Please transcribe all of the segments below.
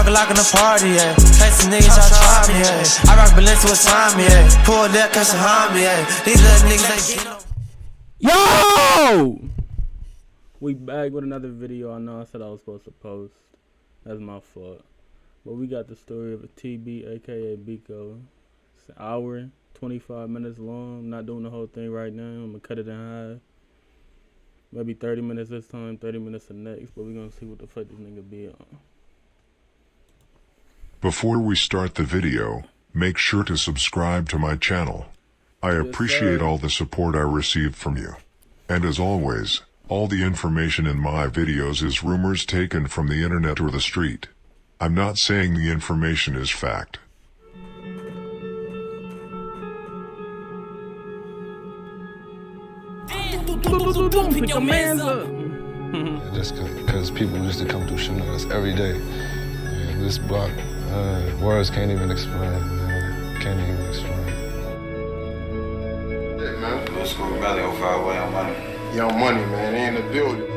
Talking like in the party, yeah. Face niggas try me, yeah. I rock Balenciaga with Tommy, yeah. Pull that cause behind me, yeah. These little niggas ain't Yo! We back with another video. I know I said I was supposed to post. That's my fault. But we got the story of a TB, aka Bico. It's an hour, 25 minutes long. I'm not doing the whole thing right now. I'm gonna cut it in half. Maybe 30 minutes this time, 30 minutes the next. But we're gonna see what the fuck this nigga be on. Before we start the video, make sure to subscribe to my channel. I appreciate all the support I received from you. And as always, all the information in my videos is rumors taken from the internet or the street. I'm not saying the information is fact. Pick your mans up. Just because people used to come through shooting at us every day. And this block, words can't even explain, man. Can't even explain. Yeah, man. Let's go Valley 05 way on money. Young money, man. They in the building.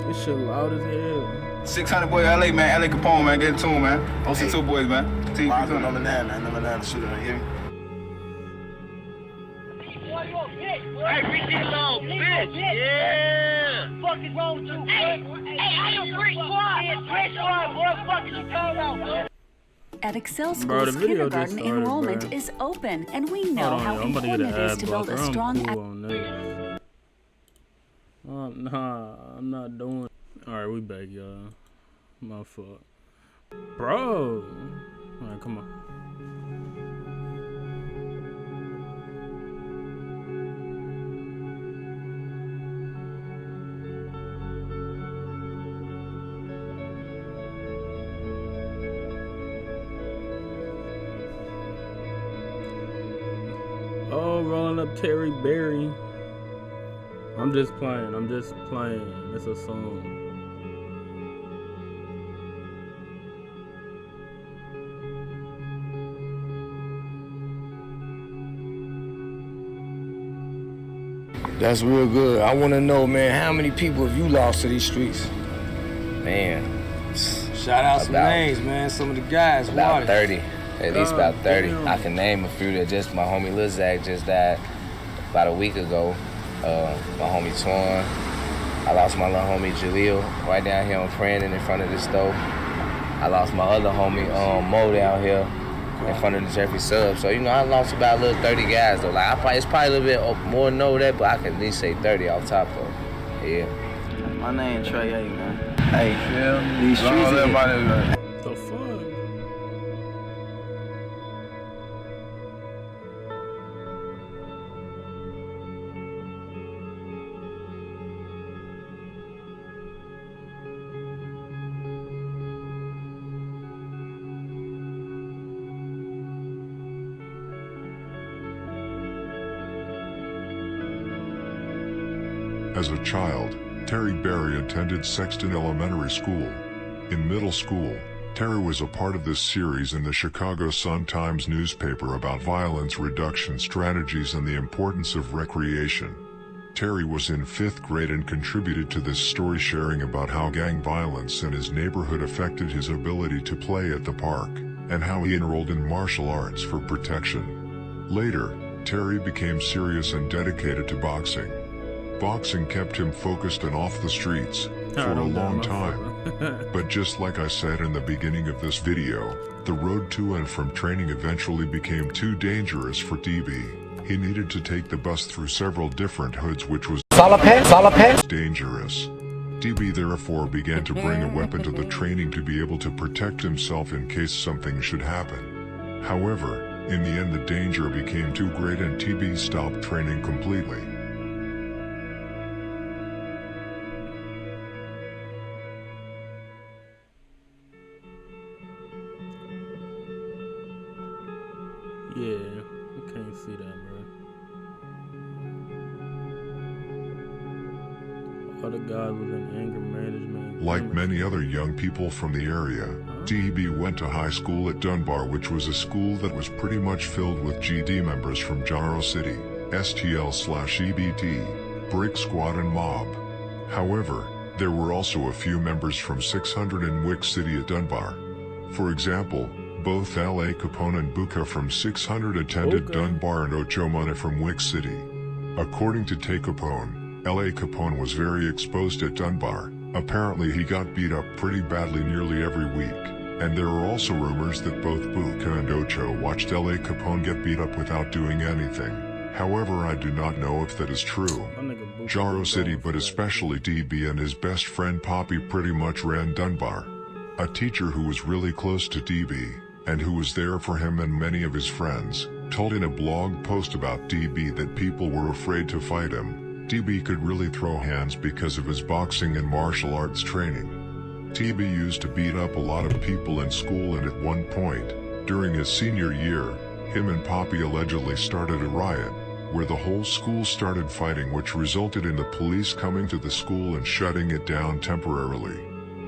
This shit loud as hell. 600 boy, LA, man. LA Capone, man. Get it to him, man. OC2 boys, man. Number 9, man. Number 9, the shooter, you hear me? Hey, reach this little bitch. Yeah. What the fuck is wrong with you? Hey, I am Brick Squad. Brick Squad, what the fuck is you talking about? At Excel School's kindergarten enrollment is open, and we know how important it is to build a strong. Nah, I'm not doing it. Alright, we back, y'all. My fault. Bro! Alright, come on. Oh, rolling up Terry Berry. I'm just playing. It's a song. That's real good. I want to know, man, how many people have you lost to these streets? Man. Shout out some names, man. Some of the guys. About 30. At least about 30. Damn. I can name a few that just my homie Lil Zach just died about a week ago. My homie Tyquan. I lost my little homie Jaleel right down here on Brandon in front of the store. I lost my other homie Mo down here in front of the Jeffrey Sub. So, you know, I lost about a little 30 guys though. Like it's probably a little bit more than know that, but I can at least say 30 off top though. Yeah. My name Trey A, man. Hey, yeah. These streets everybody, man. The fuck? As a child, Terry Berry attended Sexton Elementary School. In middle school, Terry was a part of this series in the Chicago Sun-Times newspaper about violence reduction strategies and the importance of recreation. Terry was in 5th grade and contributed to this story, sharing about how gang violence in his neighborhood affected his ability to play at the park, and how he enrolled in martial arts for protection. Later, Terry became serious and dedicated to boxing. Boxing kept him focused and off the streets for a long time. But just like I said in the beginning of this video, the road to and from training eventually became too dangerous for TB. He needed to take the bus through several different hoods, which was dangerous. TB therefore began to bring a weapon to the training to be able to protect himself in case something should happen. However, in the end the danger became too great and TB stopped training completely. Yeah, I can't see that, bro. All the guys was in anger management. Like many other young people from the area, TB went to high school at Dunbar, which was a school that was pretty much filled with GD members from Jaro City, STL/EBT, Brick Squad and Mob. However, there were also a few members from 600 in Wick City at Dunbar. For example, both L.A. Capone and Bico from 600 attended Dunbar and Ocho Money from Wick City. According to Tyquan, L.A. Capone was very exposed at Dunbar. Apparently he got beat up pretty badly nearly every week. And there are also rumors that both Bico and Ocho watched L.A. Capone get beat up without doing anything. However, I do not know if that is true. Jaro City, but especially DB and his best friend Poppy pretty much ran Dunbar. A teacher who was really close to DB, and who was there for him and many of his friends, told in a blog post about DB that people were afraid to fight him. DB could really throw hands because of his boxing and martial arts training. DB used to beat up a lot of people in school, and at one point, during his senior year, him and Poppy allegedly started a riot, where the whole school started fighting, which resulted in the police coming to the school and shutting it down temporarily.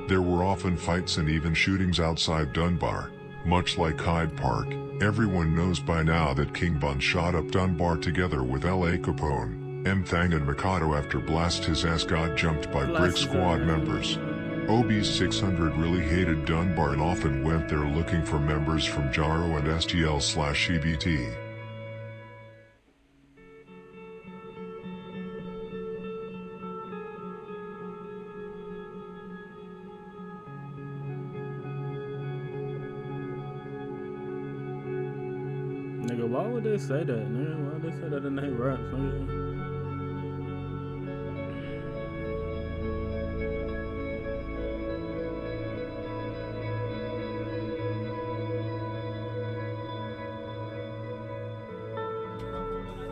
There were often fights and even shootings outside Dunbar. Much like Hyde Park, everyone knows by now that King Bun shot up Dunbar together with L.A. Capone, M. Thang and Mikado after blast his ass got jumped by Brick Squad members. OB's 600 really hated Dunbar and often went there looking for members from Jaro and STL/EBT. Nigga, why would they say that, nigga? Why would they say that in their raps, nigga?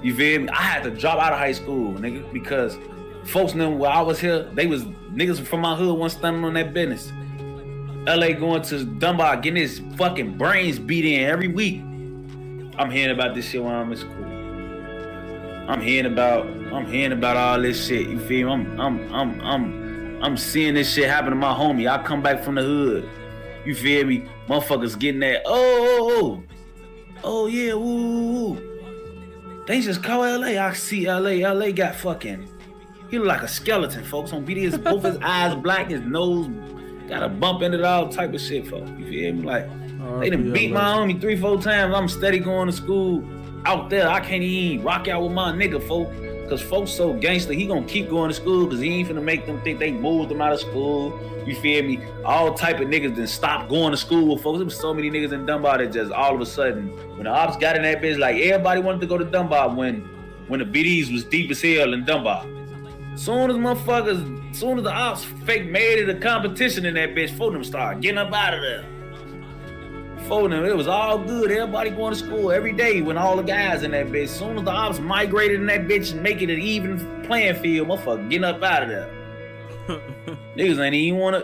You feel me? I had to drop out of high school, nigga, because folks knew while I was here, they was niggas from my hood wasn't standing on that business. LA going to Dunbar, getting his fucking brains beat in every week. I'm hearing about this shit while I'm in school. I'm hearing about all this shit. You feel me? I'm seeing this shit happen to my homie. I come back from the hood. You feel me? Motherfuckers getting that. Oh yeah, woo. They just call LA. I see LA. LA got fucking. He look like a skeleton, folks. On BD, both his eyes black, his nose got a bump in it, all type of shit, folks. You feel me? Like, they done beat my homie 3-4 times. I'm steady going to school out there. I can't even rock out with my nigga, folks. Cause folks so gangster, he gonna keep going to school cause he ain't finna make them think they moved him out of school. You feel me? All type of niggas then stop going to school with folks. There was so many niggas in Dunbar that just all of a sudden, when the ops got in that bitch, like everybody wanted to go to Dunbar when the BDs was deep as hell in Dunbar. Soon as the ops fake made it a competition in that bitch, folks them started getting up out of there. For them, it was all good. Everybody going to school every day when all the guys in that bitch. As soon as the ops migrated in that bitch and make it an even playing field, motherfucker getting up out of there. Niggas ain't even wanna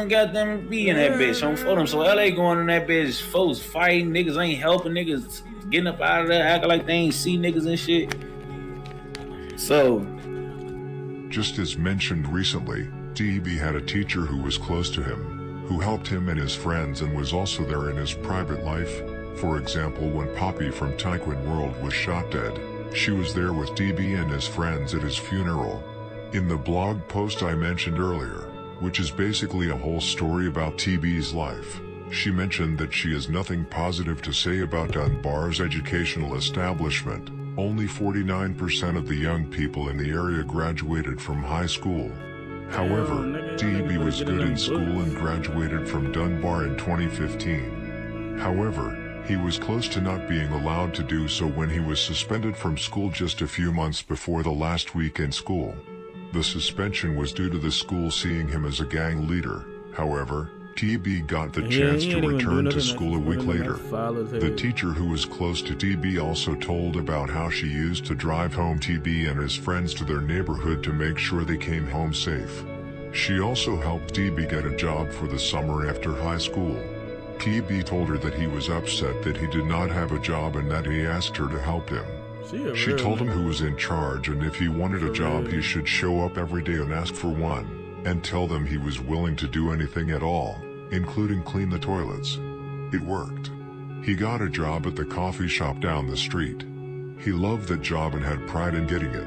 goddamn be in that bitch. For them. So LA going in that bitch, folks fighting, niggas ain't helping, niggas getting up out of there, acting like they ain't see niggas and shit. So just as mentioned recently, DB had a teacher who was close to him, who helped him and his friends and was also there in his private life. For example, when Poppy from Tyquan World was shot dead, she was there with DB and his friends at his funeral. In the blog post I mentioned earlier, which is basically a whole story about TB's life, she mentioned that she has nothing positive to say about Dunbar's educational establishment. Only 49% of the young people in the area graduated from high school. However, DB was good in school and graduated from Dunbar in 2015. However, he was close to not being allowed to do so when he was suspended from school just a few months before the last week in school. The suspension was due to the school seeing him as a gang leader. However, DB got the chance to return to school a week later. The teacher who was close to DB also told about how she used to drive home DB and his friends to their neighborhood to make sure they came home safe. She also helped DB get a job for the summer after high school. DB told her that he was upset that he did not have a job and that he asked her to help him. She told him who was in charge and if he wanted a job he should show up every day and ask for one, and tell them he was willing to do anything at all, including clean the toilets. It worked. He got a job at the coffee shop down the street. He loved that job and had pride in getting it.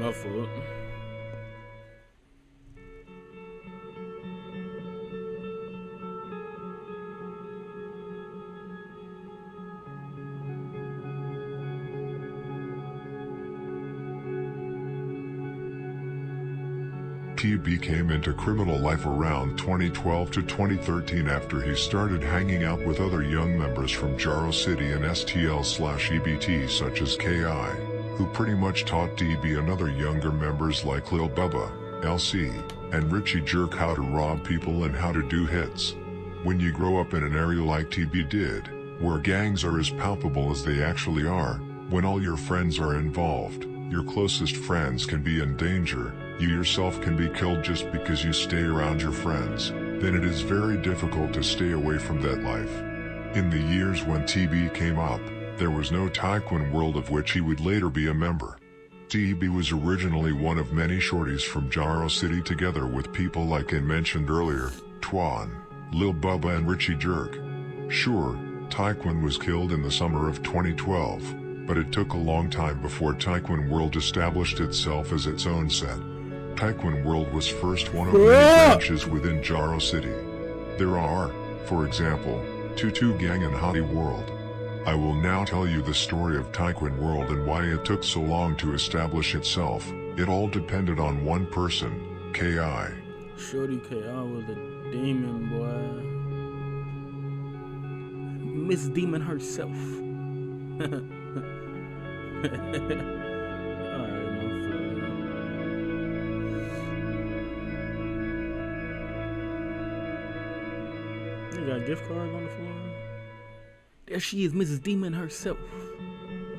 My fault. TB came into criminal life around 2012 to 2013 after he started hanging out with other young members from Jaro City and STL/EBT such as KI, who pretty much taught TB and other younger members like Lil Bubba, LC, and Richie Jerk how to rob people and how to do hits. When you grow up in an area like TB did, where gangs are as palpable as they actually are, when all your friends are involved, your closest friends can be in danger, you yourself can be killed just because you stay around your friends, then it is very difficult to stay away from that life. In the years when TB came up, there was no Tyquan world of which he would later be a member. TB was originally one of many shorties from Jaro City together with people like I mentioned earlier, Tyquan, Lil Bubba and Richie Jerk. Sure, Tyquan was killed in the summer of 2012, but it took a long time before Tyquan World established itself as its own set. Tyquan World was first one of many branches within Jaro City. There are, for example, Tutu Gang and Hottie World. I will now tell you the story of Tyquan World and why it took so long to establish itself. It all depended on one person, KI. Shorty KI was a demon, boy. Miss Demon herself. You got gift cards on the floor? There she is, Mrs. Demon herself.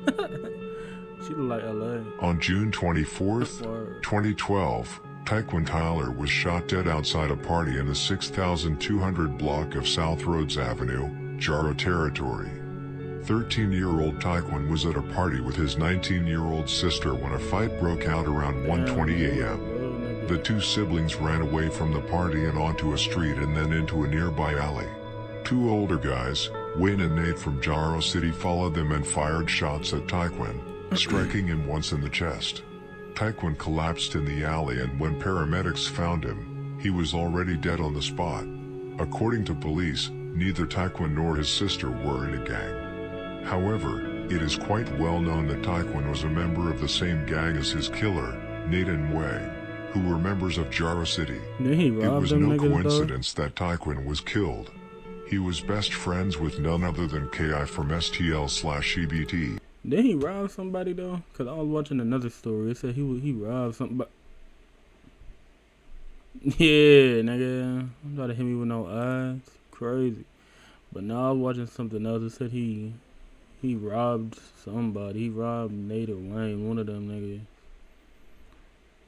She look like LA. On June 24th, 2012, Tyquan Tyler was shot dead outside a party in the 6200 block of South Rhodes Avenue, Jaro territory. 13-year-old Tyquan was at a party with his 19-year-old sister when a fight broke out around 1:20 a.m. The two siblings ran away from the party and onto a street and then into a nearby alley. Two older guys, Wayne and Nate from Jaro City, followed them and fired shots at Tyquan, striking him once in the chest. Tyquan collapsed in the alley, and when paramedics found him, he was already dead on the spot. According to police, neither Tyquan nor his sister were in a gang. However, it is quite well known that Tyquan was a member of the same gang as his killer, Nate and Wayne, who were members of Jaro City. It was no coincidence that Tyquan was killed. He was best friends with none other than KI from STL/EBT. Did he rob somebody though? Cause I was watching another story. It said he robbed somebody. Yeah, nigga. I'm trying to hit me with no eyes. Crazy. But now I was watching something else. It said he robbed somebody. He robbed Nate or Wayne, one of them niggas.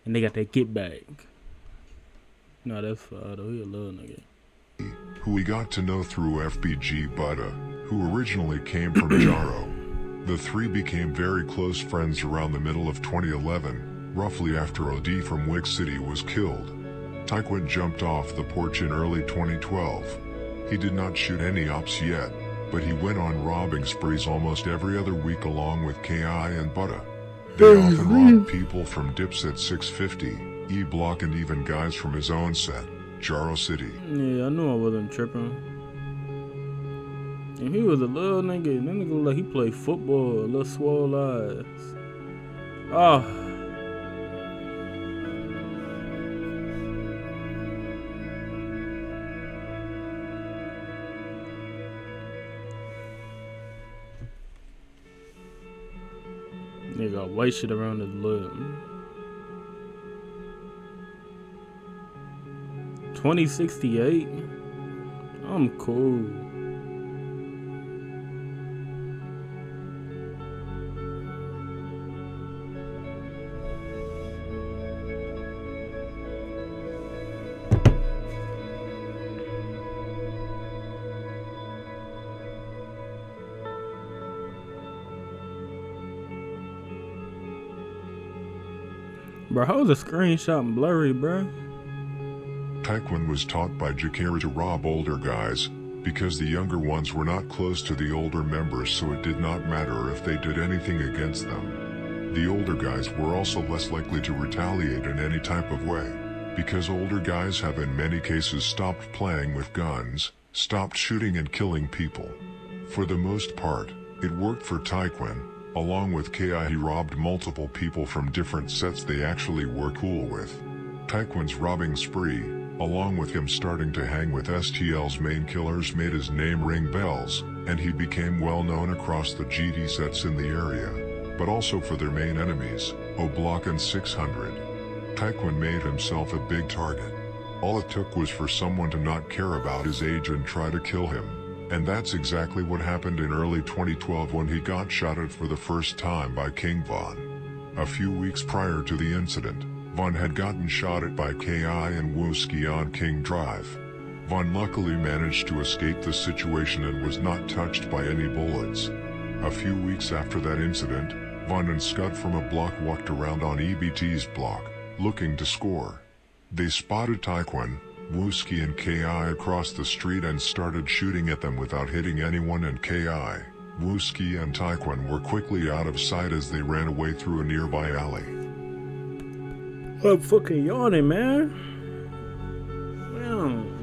And they got that get back. No, that's fine though. He a little nigga. Who we got to know through FBG Butta, who originally came from Jaro. The three became very close friends around the middle of 2011, roughly after OD from Wick City was killed. Tyquan jumped off the porch in early 2012. He did not shoot any ops yet, but he went on robbing sprees almost every other week along with KI and Butta. They often robbed people from Dipset 650, E-Block, and even guys from his own set, Jaro City. Yeah, I knew I wasn't tripping. And he was a little nigga. That nigga looked like he played football, a little swole eyes. Oh. Nigga got white shit around his lip. 2068? I'm cool. Bro, how was the screenshot blurry, bro? Tyquan was taught by Jakara to rob older guys, because the younger ones were not close to the older members, so it did not matter if they did anything against them. The older guys were also less likely to retaliate in any type of way, because older guys have in many cases stopped playing with guns, stopped shooting and killing people. For the most part, it worked for Tyquan. Along with Ki, he robbed multiple people from different sets they actually were cool with. Tyquan's robbing spree, along with him starting to hang with STL's main killers, made his name ring bells, and he became well known across the GD sets in the area, but also for their main enemies, O-Block and 600. Tyquan made himself a big target. All it took was for someone to not care about his age and try to kill him. And that's exactly what happened in early 2012 when he got shot at for the first time by King Von. A few weeks prior to the incident, Von had gotten shot at by Ki and Wooski on King Drive. Von luckily managed to escape the situation and was not touched by any bullets. A few weeks after that incident, Von and Scud from a block walked around on EBT's block, looking to score. They spotted Tyquan, Wooski and Ki across the street and started shooting at them without hitting anyone, and Ki, Wooski and Tyquan were quickly out of sight as they ran away through a nearby alley. I'm fucking yawning, man. Damn.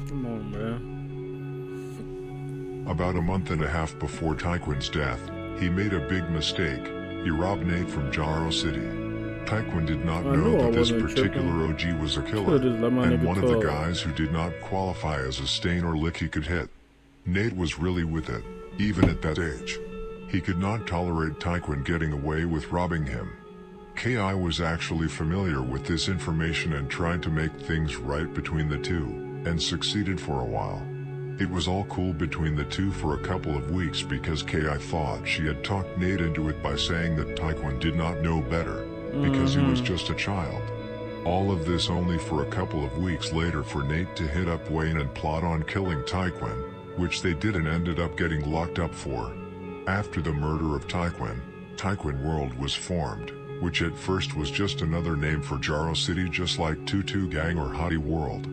Come on, man. About a month and a half before Tyquan's death, he made a big mistake. He robbed Nate from Jaro City. Tyquan did not know that this particular OG was a killer, and one of the guys who did not qualify as a stain or lick he could hit. Nate was really with it, even at that age. He could not tolerate Tyquan getting away with robbing him. Ki was actually familiar with this information and tried to make things right between the two, and succeeded for a while. It was all cool between the two for a couple of weeks because Ki thought she had talked Nate into it by saying that Tyquan did not know better, because he was just a child. All of this only for a couple of weeks later for Nate to hit up Wayne and plot on killing Tyquan, which they did and ended up getting locked up for. After the murder of Tyquan, Tyquan World was formed, which at first was just another name for Jaro City, just like Tutu Gang or Hottie World.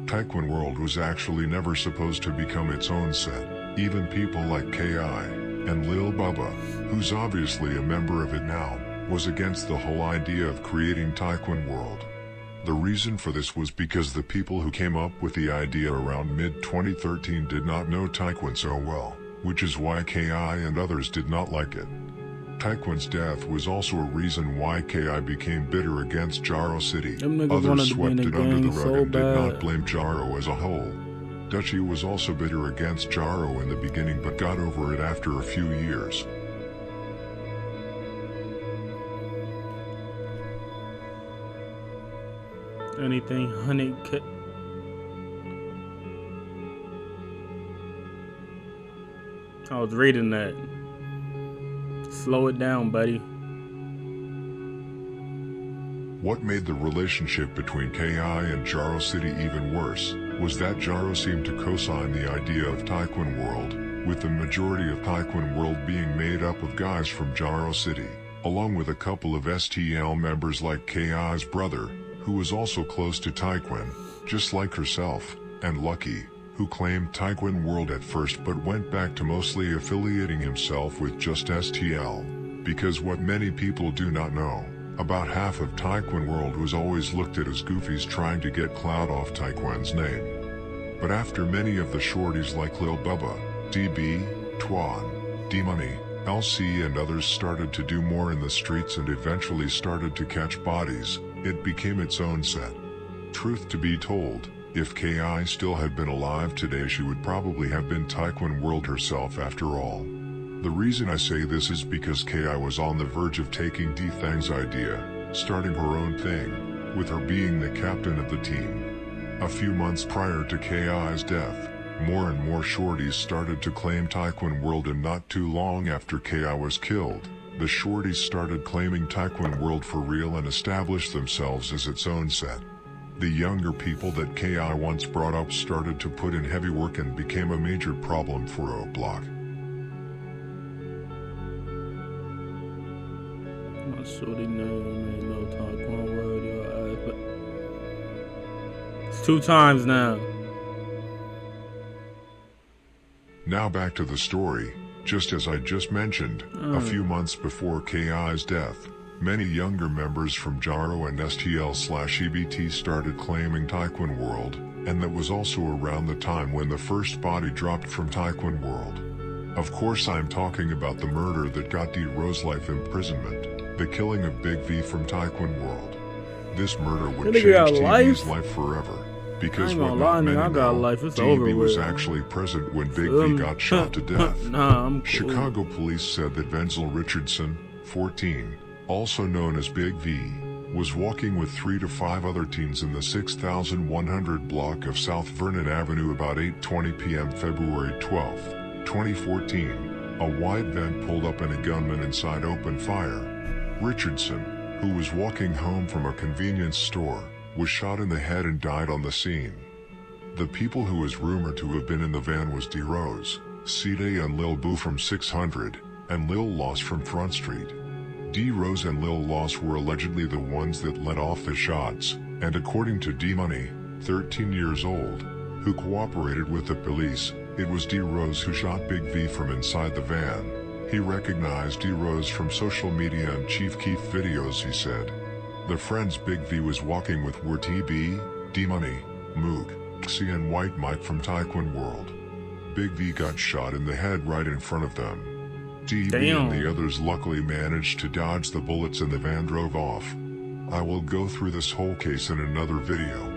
Tyquan World was actually never supposed to become its own set. Even people like Ki and Lil Bubba, who's obviously a member of it now, was against the whole idea of creating Tyquan World. The reason for this was because the people who came up with the idea around mid-2013 did not know Tyquan so well, which is why Ki and others did not like it. Tyquan's death was also a reason why Ki became bitter against Jaro City. Others swept it under the rug and did not blame Jaro as a whole. Dutchie was also bitter against Jaro in the beginning but got over it after a few years. Anything, honey? I was reading that. Slow it down, buddy. What made the relationship between Ki and Jaro City even worse was that Jaro seemed to co-sign the idea of Tyquan World, with the majority of Tyquan World being made up of guys from Jaro City, along with a couple of STL members like Ki's brother, who was also close to Tyquan, just like herself, and Lucky, who claimed Tyquan World at first but went back to mostly affiliating himself with just STL, because what many people do not know, about half of Tyquan World was always looked at as goofies trying to get clout off Tyquan's name. But after many of the shorties like Lil Bubba, DB, Twan, D-Money, LC and others started to do more in the streets and eventually started to catch bodies, it became its own set. Truth to be told, if Ki still had been alive today, she would probably have been Tyquan World herself after all. The reason I say this is because Ki was on the verge of taking D-Thang's idea, starting her own thing, with her being the captain of the team. A few months prior to Ki's death, more and more shorties started to claim Tyquan World, and not too long after Ki was killed, the shorties started claiming Tyquan World for real and established themselves as its own set. The younger people that KI once brought up started to put in heavy work and became a major problem for O Block. My shorty name ain't no Tyquan word your ass, but it's 2 times now. Now back to the story. Just as I just mentioned, a few months before KI's death, many younger members from Jaro and STL/EBT started claiming Tyquan World, and that was also around the time when the first body dropped from Tyquan World. Of course I'm talking about the murder that got D Rose life imprisonment, the killing of Big V from Tyquan World. This murder would change TB's life forever, because what not many know, DB was actually present when Big V got shot to death. Chicago police said that Wenzel Richardson, 14, also known as Big V, was walking with 3 to 5 other teens in the 6100 block of South Vernon Avenue about 8:20 p.m. February 12, 2014. A white van pulled up and a gunman inside opened fire. Richardson, who was walking home from a convenience store, was shot in the head and died on the scene. The people who was rumored to have been in the van was D Rose, C-Day and Lil Boo from 600, and Lil Loss from Front Street. D Rose and Lil Loss were allegedly the ones that let off the shots, and according to D Money, 13 years old, who cooperated with the police, it was D Rose who shot Big V from inside the van. He recognized D Rose from social media and Chief Keef videos, he said. The friends Big V was walking with were TB, D Money, Moog, Xi and White Mike from Tyquan World. Big V got shot in the head right in front of them. DB and the others luckily managed to dodge the bullets and the van drove off. I will go through this whole case in another video.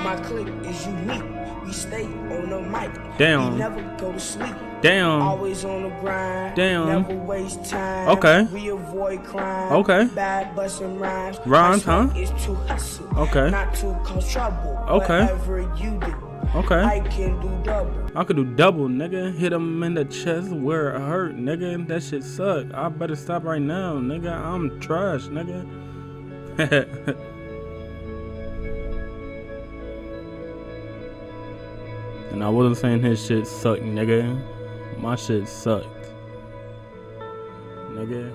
My clique is unique. We stay on the mic. Damn. We never go to sleep. Damn. Always on the grind. Damn. Never waste time. Okay. We avoid crime. Okay. Bad busting rhymes. Rhymes, huh? Is to hustle. Okay. Not to cause trouble. Okay. Whatever you do. Okay. I can do double. I could do double, nigga. Hit him in the chest where it hurt, nigga. That shit suck. I better stop right now, nigga. I'm trash, nigga. And I wasn't saying his shit sucked, nigga. My shit sucked, nigga.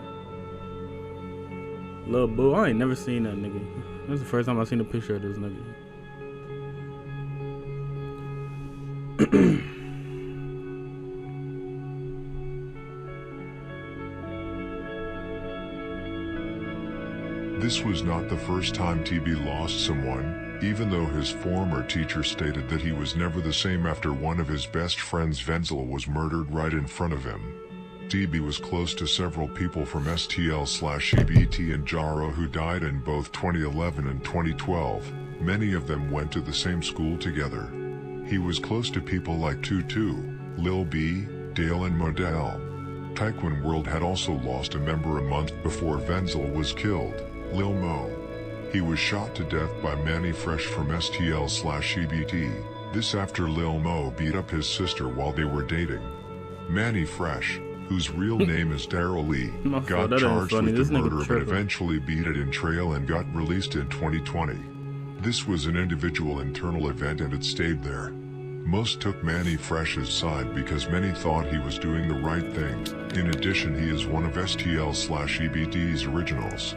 Lil Boo, I ain't never seen that nigga. That's the first time I seen a picture of this nigga. This was not the first time TB lost someone, even though his former teacher stated that he was never the same after one of his best friends Wenzel was murdered right in front of him. TB was close to several people from STL/EBT and Jaro who died in both 2011 and 2012. Many of them went to the same school together. He was close to people like Tutu, Lil B, Dale and Modell. Tyquan World had also lost a member a month before Wenzel was killed, Lil Mo. He was shot to death by Manny Fresh from STL/EBT, this after Lil Mo beat up his sister while they were dating. Manny Fresh, whose real name is Daryl Lee, got charged with the murder but eventually beat it in trial and got released in 2020. This was an individual internal event and it stayed there. Most took Manny Fresh's side because many thought he was doing the right thing. In addition, he is one of STL/EBT's originals.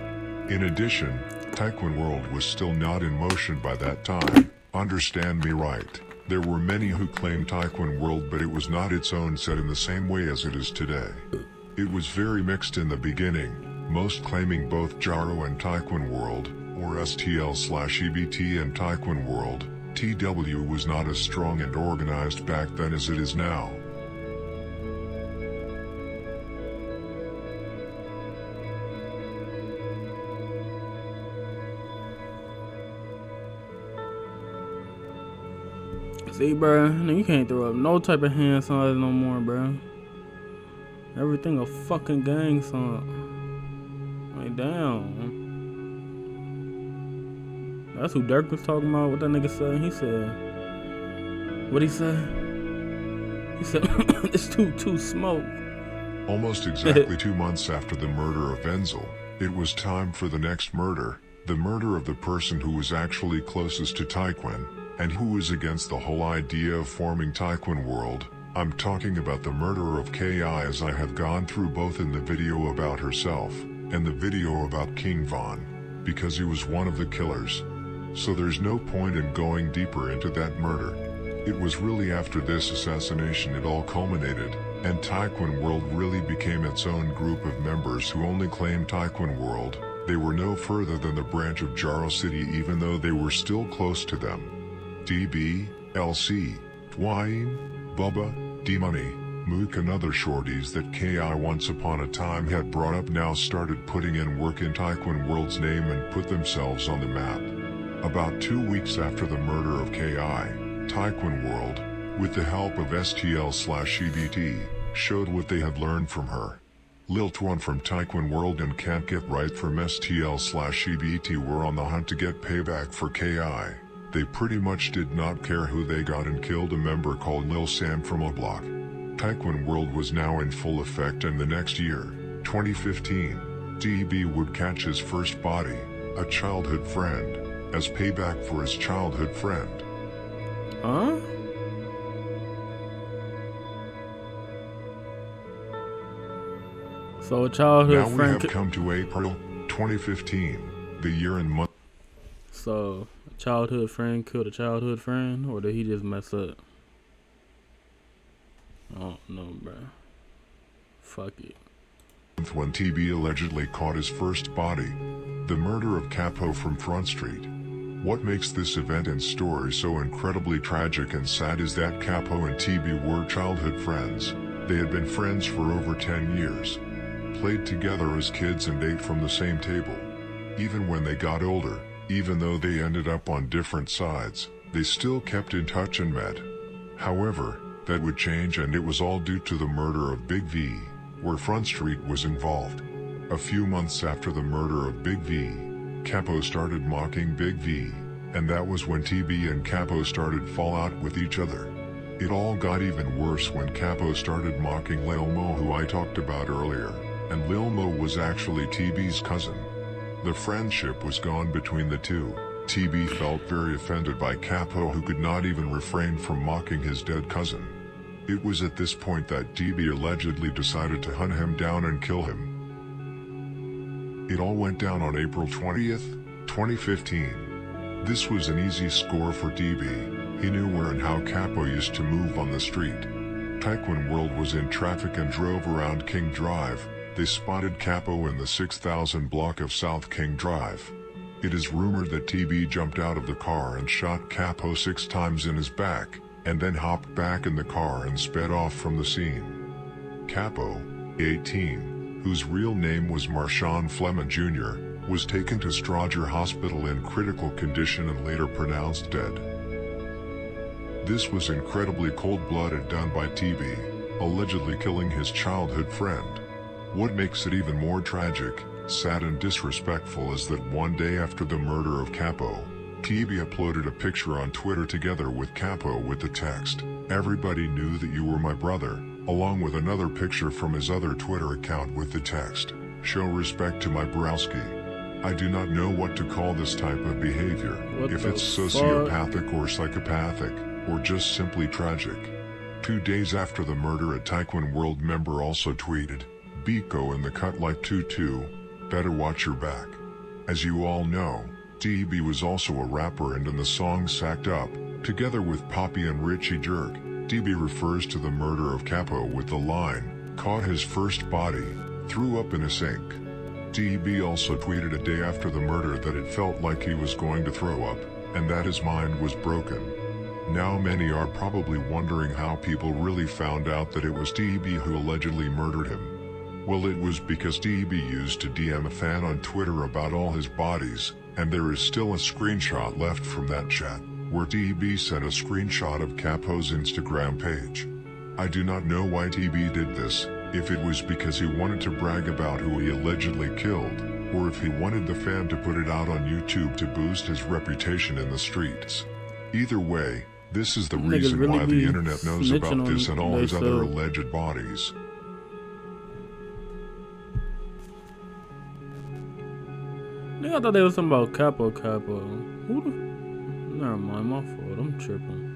In addition, Tyquan World was still not in motion by that time. Understand me right. There were many who claimed Tyquan World, but it was not its own set in the same way as it is today. It was very mixed in the beginning, most claiming both Jaro and Tyquan World, or STL/EBT and Tyquan World. TW was not as strong and organized back then as it is now. See, bro, you can't throw up no type of hand signs no more, bro. Everything a fucking gang song. Like, damn. That's who Dirk was talking about. What that nigga said? He said, what'd he say? He said, it's too smoke. Almost exactly 2 months after the murder of Wenzel, it was time for the next murder, The murder of the person who was actually closest to Tyquan, and who was against the whole idea of forming Tyquan World. I'm talking about the murder of Ki, as I have gone through both in the video about herself, and the video about King Von, because he was one of the killers. So there's no point in going deeper into that murder. It was really after this assassination it all culminated, and Tyquan World really became its own group of members who only claimed Tyquan World. They were no further than the branch of Jaro City, even though they were still close to them. DB, LC, Dwayne, Bubba, D-Money, Mook and other shorties that Ki once upon a time had brought up now started putting in work in Tyquan World's name and put themselves on the map. About 2 weeks after the murder of Ki, Tyquan World, with the help of STL/EBT, showed what they had learned from her. Lil Twan from Tyquan World and Can't Get Right from STL/EBT were on the hunt to get payback for Ki. They pretty much did not care who they got and killed a member called Lil Sam from a block. Tyquan World was now in full effect, and the next year, 2015, DB would catch his first body, a childhood friend, as payback for his childhood friend. Huh? So a childhood friend. Now we have come to April 2015, the year and month. So a childhood friend killed a childhood friend, or did he just mess up? I don't know, bro. Fuck it. When TB allegedly caught his first body, the murder of Capo from Front Street. What makes this event and story so incredibly tragic and sad is that Capo and TB were childhood friends. They had been friends for over 10 years. Played together as kids and ate from the same table. Even when they got older, even though they ended up on different sides, they still kept in touch and met. However, that would change, and it was all due to the murder of Big V, where Front Street was involved. A few months after the murder of Big V, Capo started mocking Big V, and that was when TB and Capo started fallout with each other. It all got even worse when Capo started mocking Lil Mo, who I talked about earlier, and Lil Mo was actually TB's cousin. The friendship was gone between the two. TB felt very offended by Capo, who could not even refrain from mocking his dead cousin. It was at this point that TB allegedly decided to hunt him down and kill him. It all went down on April 20th, 2015. This was an easy score for TB. He knew where and how Capo used to move on the street. Tyquan World was in traffic and drove around King Drive. They spotted Capo in the 6000 block of South King Drive. It is rumored that TB jumped out of the car and shot Capo 6 times in his back, and then hopped back in the car and sped off from the scene. Capo, 18, whose real name was Marshawn Fleming Jr., was taken to Strodger Hospital in critical condition and later pronounced dead. This was incredibly cold-blooded, done by TB, allegedly killing his childhood friend. What makes it even more tragic, sad and disrespectful is that one day after the murder of Capo, TB uploaded a picture on Twitter together with Capo with the text, "Everybody knew that you were my brother," along with another picture from his other Twitter account with the text, "Show respect to my browski." I do not know what to call this type of behavior, if it's sociopathic or psychopathic, or just simply tragic. 2 days after the murder, a Tyquan World member also tweeted, "Bico in the cut like 2-2, better watch your back." As you all know, DB was also a rapper, and in the song Sacked Up, together with Poppy and Richie Jerk, DB refers to the murder of Capo with the line, "Caught his first body, threw up in a sink." DB also tweeted a day after the murder that it felt like he was going to throw up, and that his mind was broken. Now many are probably wondering how people really found out that it was DB who allegedly murdered him. Well, it was because DB used to DM a fan on Twitter about all his bodies, and there is still a screenshot left from that chat, where DB sent a screenshot of Capo's Instagram page. I do not know why DB did this, if it was because he wanted to brag about who he allegedly killed, or if he wanted the fan to put it out on YouTube to boost his reputation in the streets. Either way, this is the reason why the internet knows about this and all his other alleged bodies. Nigga, I thought they was talking about Capo. Who the? Never mind, my fault. I'm tripping.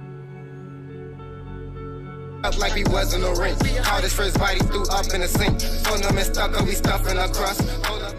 Up like we wasn't a ring. All this first body threw up in the sink. Phone them and stuck up, we stuffing across. Hold up.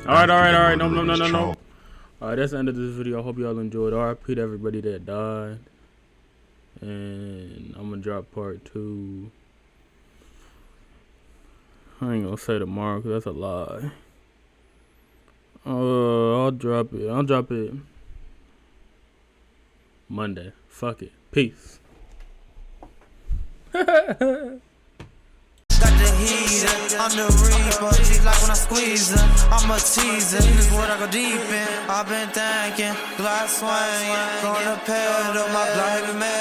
Alright. No. Alright, that's the end of this video. I hope y'all enjoyed. RIP to everybody that died. And I'm gonna drop part 2. I ain't gonna say tomorrow because that's a lie. I'll drop it Monday. Fuck it. Peace. Got the heater, I'm the reaper. She like when I squeeze her, I'm a teaser. This what I go deep in. I've been thinking, glass swinging, gonna pedal my block heavy metal.